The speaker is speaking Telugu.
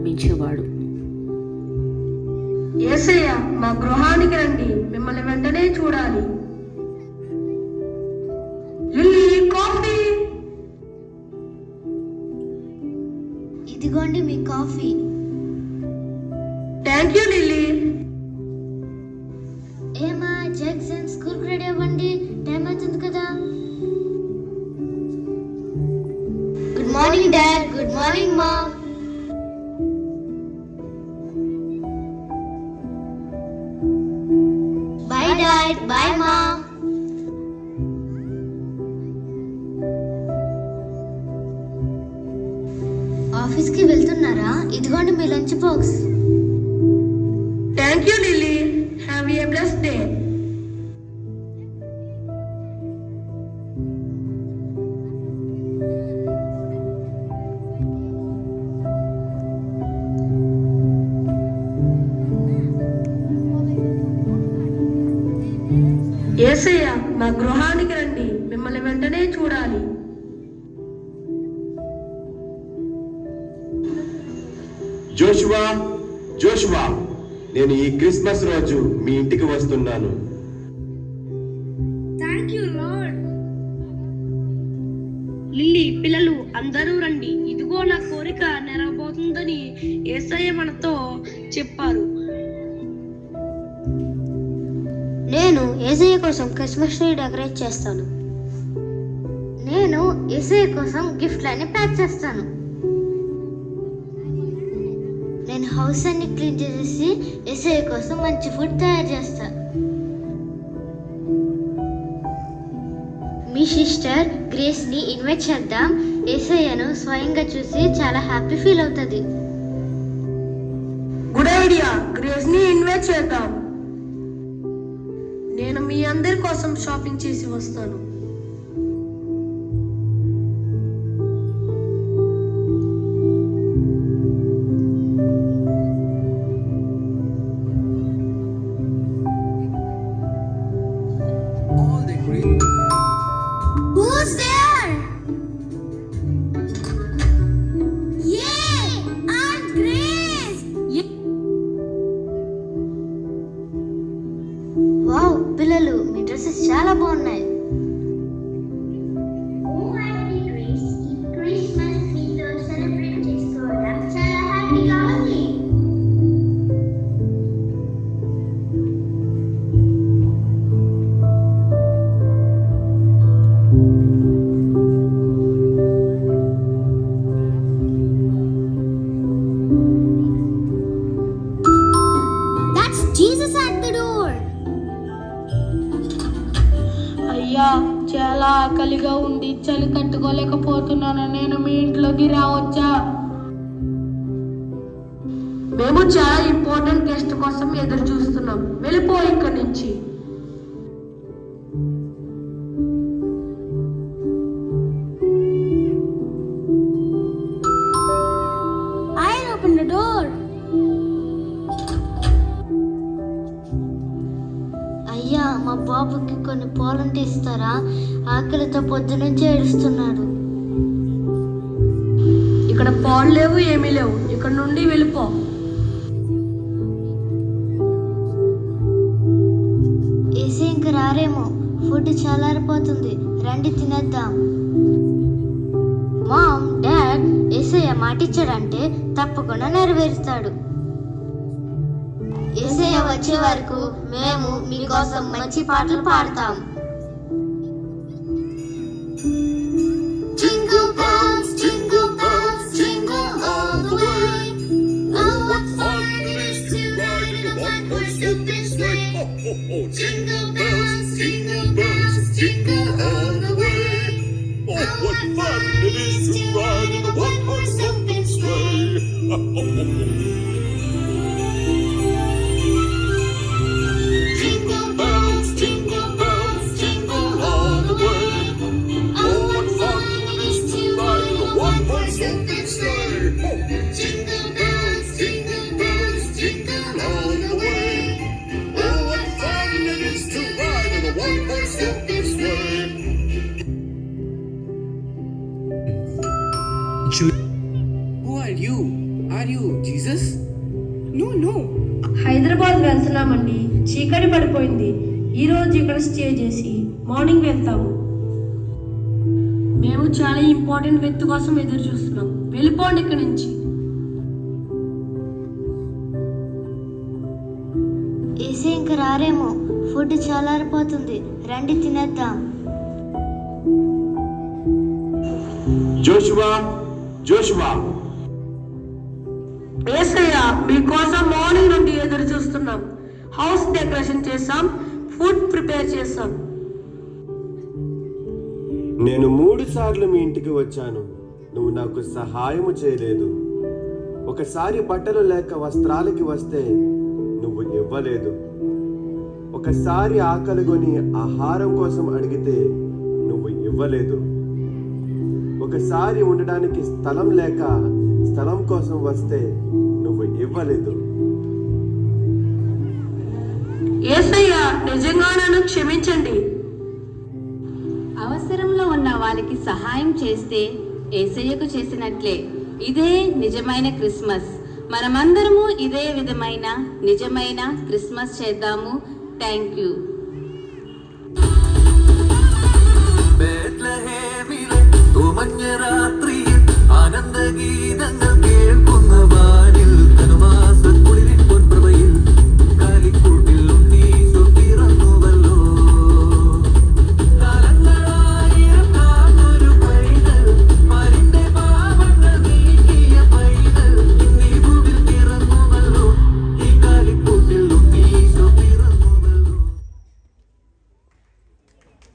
ప్రారంభించేవాడు. యేసయ్య, మా గృహానికి రండి, మిమ్మల్ని వెంటనే చూడాలి. Lily, coffee. ఇదిగోండి మీ coffee. Thank you Lily. Emma Jackson, school ready అవ్వండి, టైం అవుతుంది కదా. Good morning dad. Good morning mom. Bye dad. Bye mom. ఆఫీస్కి వెళ్తున్నారా? ఇదిగోండి మీ lunch box. Thank you Lily. Have a blessed day. యేసయ్య, మా గృహానికి రండి, మిమ్మల్ని వెంటనే చూడాలి. జోషువా, జోషువా, నేను ఈ క్రిస్మస్ రోజు మీ ఇంటికి వస్తున్నాను. లిల్లీ, పిల్లలు అందరూ రండి, ఇదిగో నా కోరిక నెరవేరబోతుందని యేసయ్య మనతో చెప్పారు. నేను యేసయ్య కోసం క్రిస్మస్ ట్రీ డెకరేట్ చేస్తాను. నేను యేసయ్య కోసం గిఫ్ట్లన్నీ ప్యాక్ చేస్తాను. నేను హౌస్ అన్ని క్లీన్ చేసేసి యేసయ్య కోసం మంచి ఫుడ్ తయారు చేస్తా. మీ సిస్టర్ గ్రేస్ ని ఇన్వైట్ చేద్దాం. యేసయ్యను స్వయంగా చూసి చాలా హ్యాపీ ఫీల్ అవుతుంది. Good idea. గ్రేస్ ని ఇన్వైట్ చేద్దాం. నేను మీ అందరి కోసం షాపింగ్ చేసి వస్తాను. Who's there? Yay! Aunt Grace! Wow, పిల్లలు మీ డ్రెస్సెస్ చాలా బాగున్నాయి. That's Jesus at the door. అయ్యా, చాలా ఆకలిగా ఉండి చలి కట్టుకోలేకపోతున్నాను. నేను మీ ఇంట్లోకి రావచ్చా? మేము చాలా ఇంపార్టెంట్ గెస్ట్ కోసం ఎదురు చూస్తున్నాం. వెళ్ళిపో ఇక్కడి నుంచి. I'll open the door. అయ్యా, మా బాబుకి కొన్ని పాలంటే ఇస్తారా? ఆకలితో పొద్దునుంచి ఏడుస్తున్నాడు. ఇక్కడ పాలు లేవు, ఏమీ లేవు. ఇక్కడ నుండి వెళ్ళిపో. ఏసీ ఇంక రారేమో. ఫుడ్ చల్లారిపోతుంది. రండి తినేద్దాం. మామ్, డాడ్, ఏసయ్య మాటిచ్చాడంటే తప్పకుండా నెరవేరుస్తాడు. ఏసయ్య వచ్చే వరకు మేము మీకోసం మంచి పాటలు పాడతాం. Jingle bells, jingle bells, jingle all the way. Oh, what fun it is to ride in a one-horse open sleigh. Jingle bells, jingle bells, jingle all the way. Oh, what fun it is to ride in a one-horse open sleigh. Jingle bells, jingle bells, jingle all the way. Oh, what fun it is to ride in a one-horse open sleigh. Jingle bells, jingle bells, jingle all the way. Oh, what fun it is to ride in a one-horse open sleigh. Who are you? Are you Jesus? No. Hyderabad వెళ్తున్నామండి. చీకటి పడిపోయింది. ఈ రోజు ఇక్కడ స్టే చేసి మార్నింగ్ వెళ్తాము. మేము చాలా ఇంపార్టెంట్ వ్యక్తి కోసం ఎదురు చూస్తున్నాం. వెళ్ళిపోండి ఇక్కడి నుంచి. ఏసీ ఇంక రారేమో. ఫుడ్ చల్లారిపోతుంది. రండి తినేద్దాం. జోషువా యేసయ్య, మీకోసం మార్నింగ్ నుండి ఎదురు చూస్తున్నాం. హౌస్ డెకరేషన్ చేసాం, ఫుడ్ ప్రిపేర్ చేసాం. నేను 3 సార్లు మీ ఇంటికి వచ్చాను. నువ్వు నాకు సహాయము చేయలేదు. ఒకసారి బట్టలు లేక వస్త్రాలకి వస్తే నువ్వు ఇవ్వలేదు. ఒకసారి ఆకలిగొని ఆహారం కోసం అడిగితే నువ్వు ఇవ్వలేదు. ఒకసారి ఉండడానికి స్థలం లేక స్థలం కోసం వస్తే నువ్వు ఇవ్వలేదు. యేసయ్య, నిజంగా నన్ను క్షమించండి. అవసరంలో ఉన్న వారికి సహాయం చేస్తే యేసయ్యకు చేసినట్లే. ఇదే నిజమైన క్రిస్మస్. మనమందరము ఇదే విధమైన నిజమైన క్రిస్మస్ చేద్దాము. Thank you. ബേത്ലഹേമിലെ തൂമഞ്ഞ രാത്രിയിൽ ആനന്ദഗീതങ്ങൾ